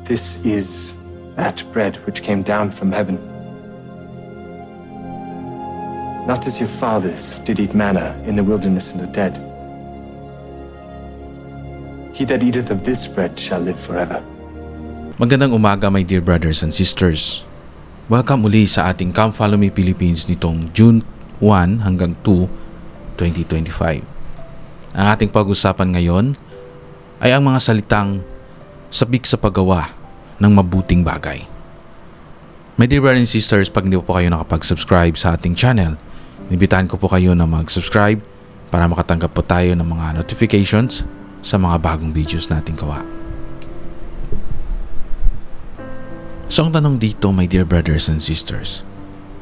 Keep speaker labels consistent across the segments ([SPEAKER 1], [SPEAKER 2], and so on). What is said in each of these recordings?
[SPEAKER 1] This is that bread which came down from heaven. Not as your fathers did eat manna in the wilderness and are dead. He that eateth of this bread shall live forever.
[SPEAKER 2] Magandang umaga, my dear brothers and sisters. Welcome uli sa ating Come Follow Me Philippines nitong June 1 hanggang 2, 2025. Ang ating pag-usapan ngayon ay ang mga salitang sabik sa paggawa ng mabuting bagay. My dear brothers and sisters, pag hindi po kayo nakapag-subscribe sa ating channel, inibitahan ko po kayo na mag-subscribe para makatanggap po tayo ng mga notifications sa mga bagong videos nating gawa. So ang tanong dito, my dear brothers and sisters,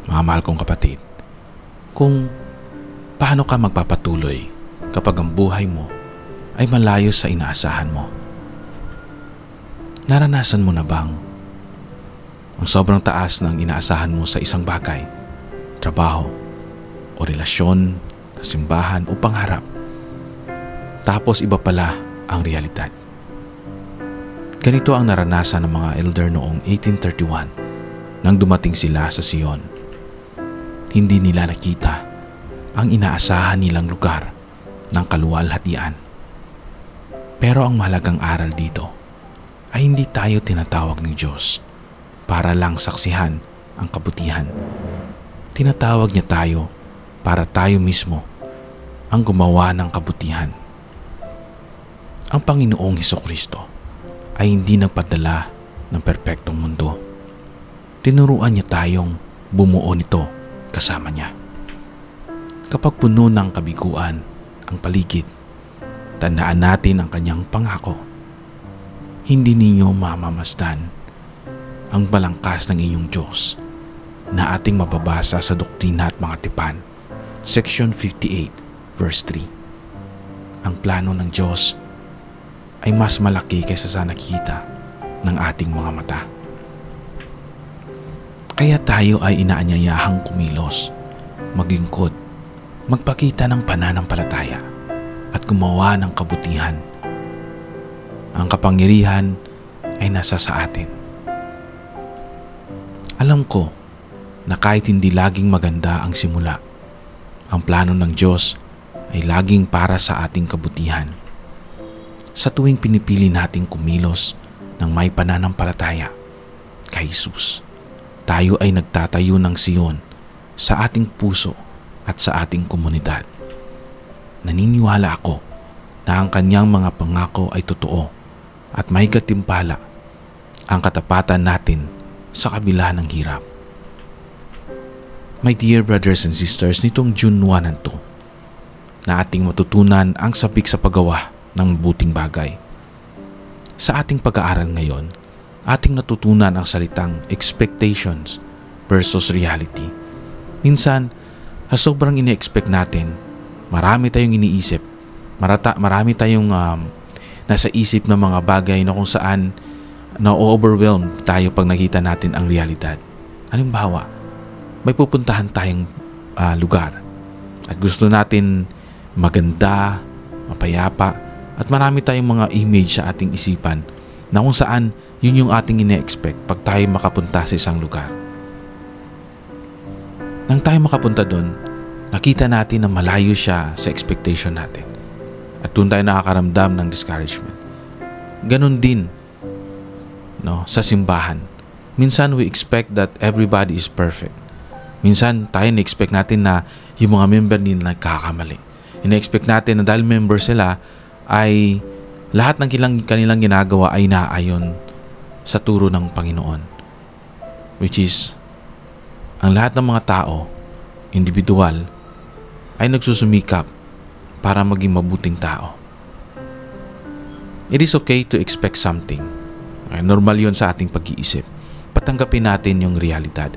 [SPEAKER 2] mga mahal kong kapatid, kung paano ka magpapatuloy kapag ang buhay mo ay malayo sa inaasahan mo. Naranasan mo na bang ang sobrang taas ng inaasahan mo sa isang bagay, trabaho, o relasyon, simbahan o pangarap, tapos iba pala ang realidad? Ganito ang naranasan ng mga elder noong 1831 nang dumating sila sa Sion. Hindi nila nakita ang inaasahan nilang lugar ng kaluwalhatian. Pero ang mahalagang aral dito ay hindi tayo tinatawag ng Diyos para lang saksihan ang kabutihan. Tinatawag niya tayo para tayo mismo ang gumawa ng kabutihan. Ang Panginoong Hesukristo ay hindi nagpadala ng perpektong mundo. Tinuruan niya tayong bumuo nito kasama niya. Kapag puno ng kabiguan ang paligid, tandaan natin ang kanyang pangako. Hindi ninyo mamamasdan ang balangkas ng inyong Diyos na ating mababasa sa Doktrina at Mga Tipan, Section 58, verse 3. Ang plano ng Diyos ay mas malaki kaysa sa nakikita ng ating mga mata. Kaya tayo ay inaanyayahang kumilos, maglingkod, magpakita ng pananampalataya at gumawa ng kabutihan. Ang kapangyarihan ay nasa sa atin. Alam ko na kahit hindi laging maganda ang simula, ang plano ng Diyos ay laging para sa ating kabutihan. Sa tuwing pinipili nating kumilos ng may pananampalataya kay Jesus, tayo ay nagtatayo ng Sion sa ating puso at sa ating komunidad. Naniniwala ako na ang kanyang mga pangako ay totoo at may katimpala ang katapatan natin sa kabila ng hirap. My dear brothers and sisters, nitong June 1 and 2 na ating matutunan ang sabik sa paggawa ng mabuting bagay. Sa ating pag-aaral ngayon, ating natutunan ang salitang expectations versus reality. Minsan, sa sobrang ine-expect natin, marami tayong iniisip, marami tayong nasa isip ng mga bagay na kung saan na-overwhelm tayo pag nakita natin ang realidad. Halimbawa, may pupuntahan tayong lugar at gusto natin maganda, mapayapa, at marami tayong mga image sa ating isipan na kung saan yun yung ating ine-expect pag tayo makapunta sa isang lugar. Nang tayo makapunta doon, nakita natin na malayo siya sa expectation natin. At doon tayo nakakaramdam ng discouragement. Ganon din sa simbahan. Minsan we expect that everybody is perfect. Minsan tayo na-expect natin na yung mga member nila nagkakamali. Ina-expect natin na dahil member sila, ay lahat ng kanilang ginagawa ay naayon sa turo ng Panginoon. Which is, ang lahat ng mga tao, individual, ay nagsusumikap para maging mabuting tao. It is okay to expect something. Normal yon sa ating pag-iisip. Patanggapin natin yung realidad.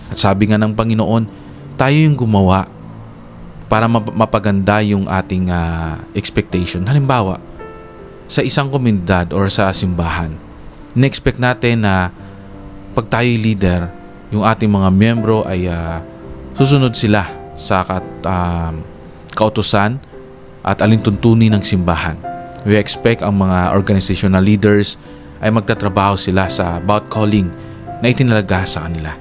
[SPEAKER 2] At sabi nga ng Panginoon, tayo yung gumawa para mapaganda yung ating expectation. Halimbawa, sa isang komunidad or sa simbahan, na-expect natin na pag tayo'y leader, yung ating mga miyembro ay susunod sila sa kautusan at alintuntunin ng simbahan. We expect ang mga organizational leaders ay magtatrabaho sila sa bawat calling na itinalaga sa kanila.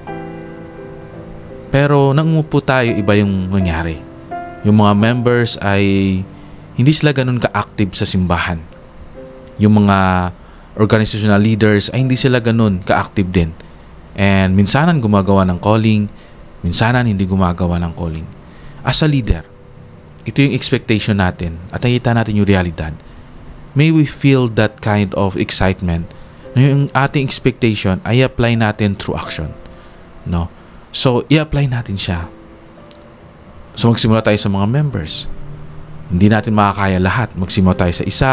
[SPEAKER 2] Pero nang umupo tayo, iba yung nangyari. Yung mga members ay hindi sila ganun ka-active sa simbahan. Yung mga organizational leaders ay hindi sila ganun ka-active din. And minsanan gumagawa ng calling, minsanan hindi gumagawa ng calling. As a leader, ito yung expectation natin at nakita natin yung realidad. May we feel that kind of excitement na yung ating expectation ay apply natin through action. No? So, i-apply natin siya. So, magsimula tayo sa mga members. Hindi natin makakaya lahat. Magsimula tayo sa isa,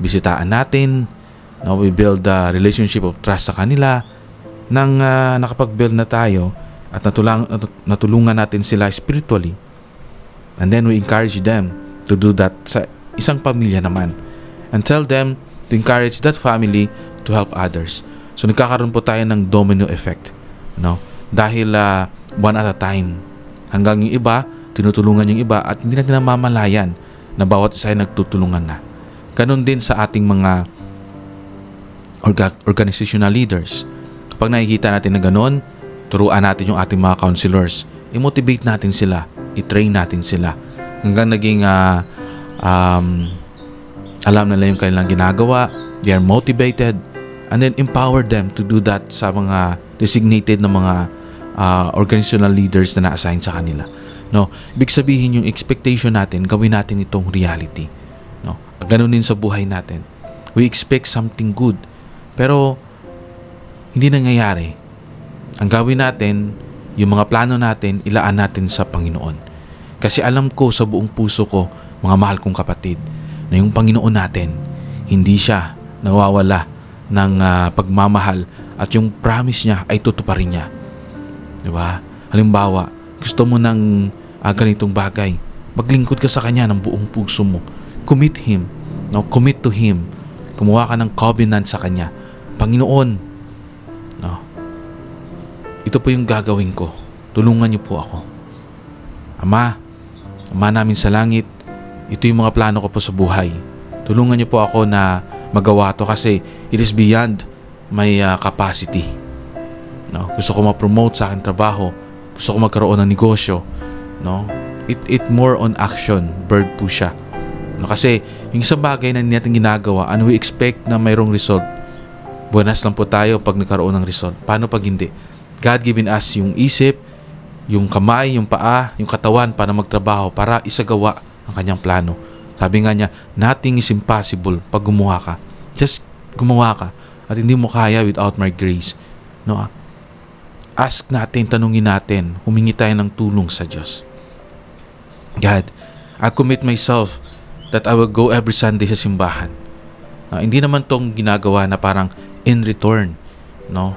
[SPEAKER 2] bisitaan natin, no? We build the relationship of trust sa kanila. Nang nakapag-build na tayo at natulungan natin sila spiritually, and then we encourage them to do that sa isang pamilya naman. And tell them to encourage that family to help others. So nagkakaroon po tayo ng domino effect. No? Dahil one at a time. Hanggang yung iba, tinutulungan yung iba at hindi natin namamalayan na bawat isa ay nagtutulungan na. Ganon din sa ating mga organizational leaders. Kapag nakikita natin na ganon, turuan natin yung ating mga counselors. I-motivate natin sila. I-train natin sila hanggang naging alam nila yung kanilang ginagawa, they are motivated, and then empower them to do that sa mga designated na mga organizational leaders na na-assign sa kanila. No, ibig sabihin yung expectation natin, gawin natin itong reality. No, ganun din sa buhay natin. We expect something good, pero hindi nangyayari. Ang gawin natin, yung mga plano natin, ilaan natin sa Panginoon. Kasi alam ko sa buong puso ko, mga mahal kong kapatid, na yung Panginoon natin, hindi siya nawawala ng pagmamahal at yung promise niya ay tutuparin niya. Diba? Halimbawa, gusto mo ng ganitong bagay, maglingkod ka sa Kanya ng buong puso mo. Commit Him. No? Commit to Him. Kumuha ka ng covenant sa Kanya. Panginoon, no? Ito po yung gagawin ko. Tulungan niyo po ako. Ama namin sa langit, ito yung mga plano ko po sa buhay. Tulungan niyo po ako na magawa to kasi it is beyond my capacity. No? Gusto ko ma-promote sa aking trabaho. Gusto ko magkaroon ng negosyo. No? It more on action. Verb po siya. No? Kasi yung isang bagay na hindi natin ginagawa and we expect na mayroong result. Buenas lang po tayo pag nagkaroon ng result. Paano pag hindi? God given us yung isip, yung kamay, yung paa, yung katawan para magtrabaho, para isagawa ang kanyang plano. Sabi nga niya, nothing is impossible pag gumawa ka. Just gumawa ka at hindi mo kaya without my grace. No? Ask natin, tanungin natin, humingi tayo ng tulong sa Diyos. God, I commit myself that I will go every Sunday sa simbahan. Hindi naman tong ginagawa na parang in return. No?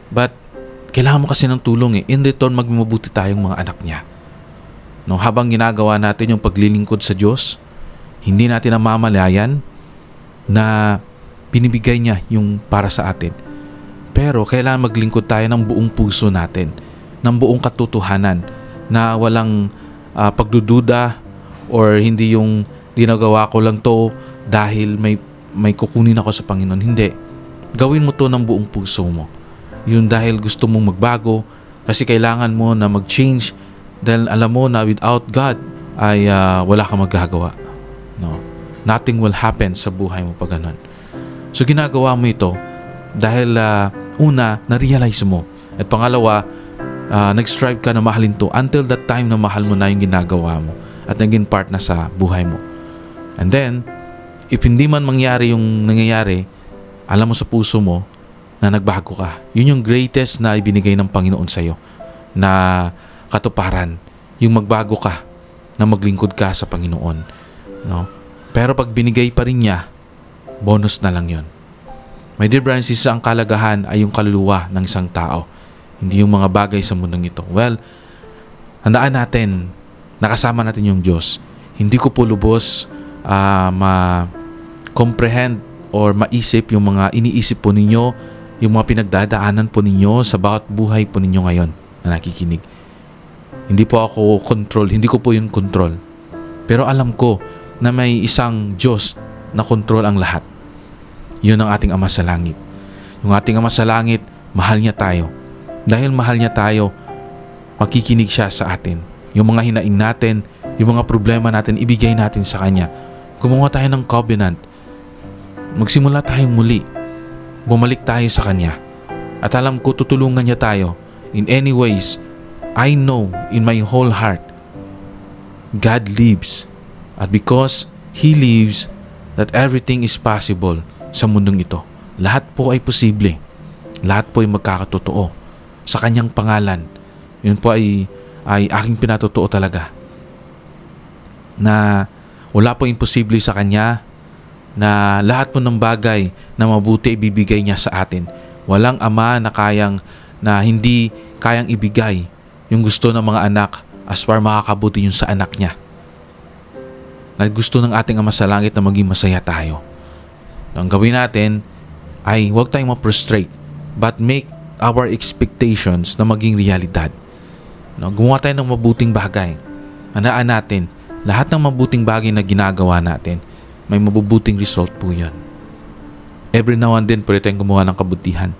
[SPEAKER 2] But kailangan mo kasi ng tulong . In return, magmabuti tayong mga anak niya. No, habang ginagawa natin yung paglilingkod sa Diyos, hindi natin namamalayan na binibigay niya yung para sa atin. Pero kailangan maglingkod tayo ng buong puso natin, ng buong katotohanan, na walang pagdududa or hindi yung ginagawa ko lang to dahil may kukunin ako sa Panginoon. Hindi. Gawin mo to ng buong puso mo. Yun dahil gusto mong magbago, kasi kailangan mo na mag-change dahil alam mo na without God ay wala kang magagawa. No? Nothing will happen sa buhay mo pag ganun. So ginagawa mo ito dahil una, na-realize mo. At pangalawa, nag-strive ka na mahalin to until that time na mahal mo na yung ginagawa mo at naging part na sa buhay mo. And then, if hindi man mangyari yung nangyayari, alam mo sa puso mo na nagbago ka. Yun yung greatest na ibinigay ng Panginoon sa'yo na katuparan. Yung magbago ka, na maglingkod ka sa Panginoon. No? Pero pag binigay pa rin niya, bonus na lang yun. My dear brothers and sisters, ang kalagahan ay yung kaluluwa ng isang tao. Hindi yung mga bagay sa mundong ito. Well, handaan natin, nakasama natin yung Diyos. Hindi ko po lubos ma-comprehend or maisip yung mga iniisip po ninyo, yung mga pinagdadaanan po ninyo sa bawat buhay po ninyo ngayon na nakikinig. Hindi po ako control, hindi ko po yung control. Pero alam ko na may isang Diyos na control ang lahat. Yun ang ating Ama sa langit. Yung ating Ama sa langit, mahal niya tayo. Dahil mahal niya tayo, makikinig siya sa atin. Yung mga hinaing natin, yung mga problema natin, ibigay natin sa Kanya. Gumawa tayo ng covenant. Magsimula tayong muli. Bumalik tayo sa Kanya. At alam ko, tutulungan niya tayo. In any ways, I know in my whole heart, God lives. At because He lives, that everything is possible sa mundong ito. Lahat po ay posible. Lahat po ay magkakatotoo. Sa Kanyang pangalan. Yun po ay aking pinatotoo talaga. Na wala po imposible sa Kanya, na lahat po ng bagay na mabuti ibibigay niya sa atin. Walang ama na hindi kayang ibigay yung gusto ng mga anak as far makakabuti yung sa anak niya. Na gusto ng ating Ama sa langit na maging masaya tayo. Ang gawin natin ay huwag tayong ma-frustrate, but make our expectations na maging realidad. Gumawa tayo ng mabuting bagay. Handaan natin, lahat ng mabuting bagay na ginagawa natin, may mabubuting result po yan. Every now and then, pwede tayong gumawa ng kabutihan.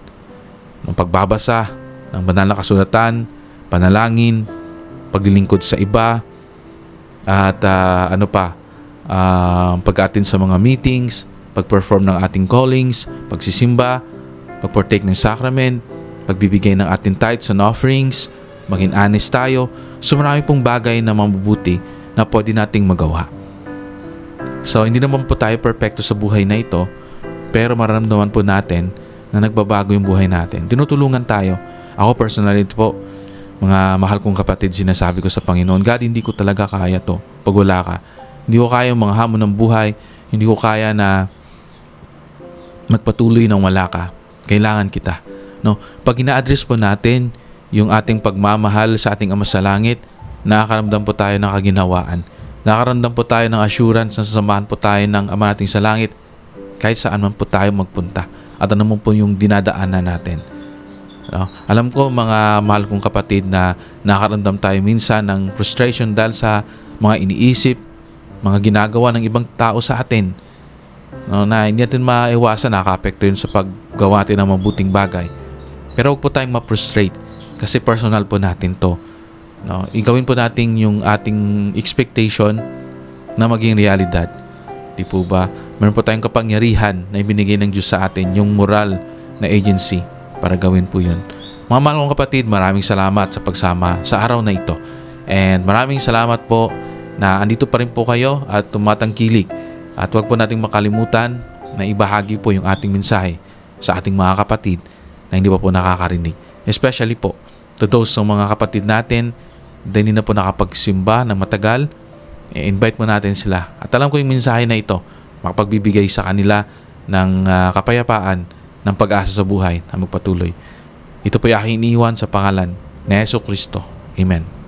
[SPEAKER 2] Ng pagbabasa, ng banal na kasulatan, panalangin, paglilingkod sa iba, at pag-attend sa mga meetings, pag-perform ng ating callings, pagsisimba, pag-partake ng sacrament, pagbibigay ng ating tithes and offerings, maging honest tayo. So marami pong bagay na mabubuti na pwede nating magawa. So hindi naman po tayo perfecto sa buhay na ito, pero mararamdaman po natin na nagbabago yung buhay natin. Tinutulungan tayo. Ako personally po, mga mahal kong kapatid, sinasabi ko sa Panginoon, God, hindi ko talaga kaya to pag wala ka. Hindi ko kaya yung mga hamon ng buhay. Hindi ko kaya na magpatuloy nang wala ka. Kailangan kita. No? Pag ina-address po natin yung ating pagmamahal sa ating Ama sa langit, nakakaramdam po tayo ng kaginhawaan. Nakakaramdam po tayo ng assurance na sasamahan po tayo ng Ama nating sa langit kahit saan man po tayo magpunta. At ano mo po yung dinadaanan natin. No? Alam ko mga mahal kong kapatid na nakakaramdam tayo minsan ng frustration dahil sa mga iniisip, mga ginagawa ng ibang tao sa atin. No, na hindi natin maiwasan, nakaka-apekto yun sa paggawa natin ng mabuting bagay. Pero huwag po tayong ma-frustrate kasi personal po natin to. No, igawin po natin yung ating expectation na maging realidad. Di po ba? Meron po tayong kapangyarihan na ibinigay ng Diyos sa atin, yung moral na agency para gawin po yun. Mga mahal kong kapatid, maraming salamat sa pagsama sa araw na ito. And maraming salamat po na andito pa rin po kayo at tumatangkilik. At huwag po nating makalimutan na ibahagi po yung ating mensahe sa ating mga kapatid na hindi pa po nakakarinig. Especially po to those ng mga kapatid natin na hindi na po nakapagsimba ng matagal, invite mo natin sila. At alam ko yung mensahe na ito makapagbibigay sa kanila ng kapayapaan, ng pag-asa sa buhay na magpatuloy. Ito po yung aking iniwan sa pangalan ni Jesu Kristo. Amen.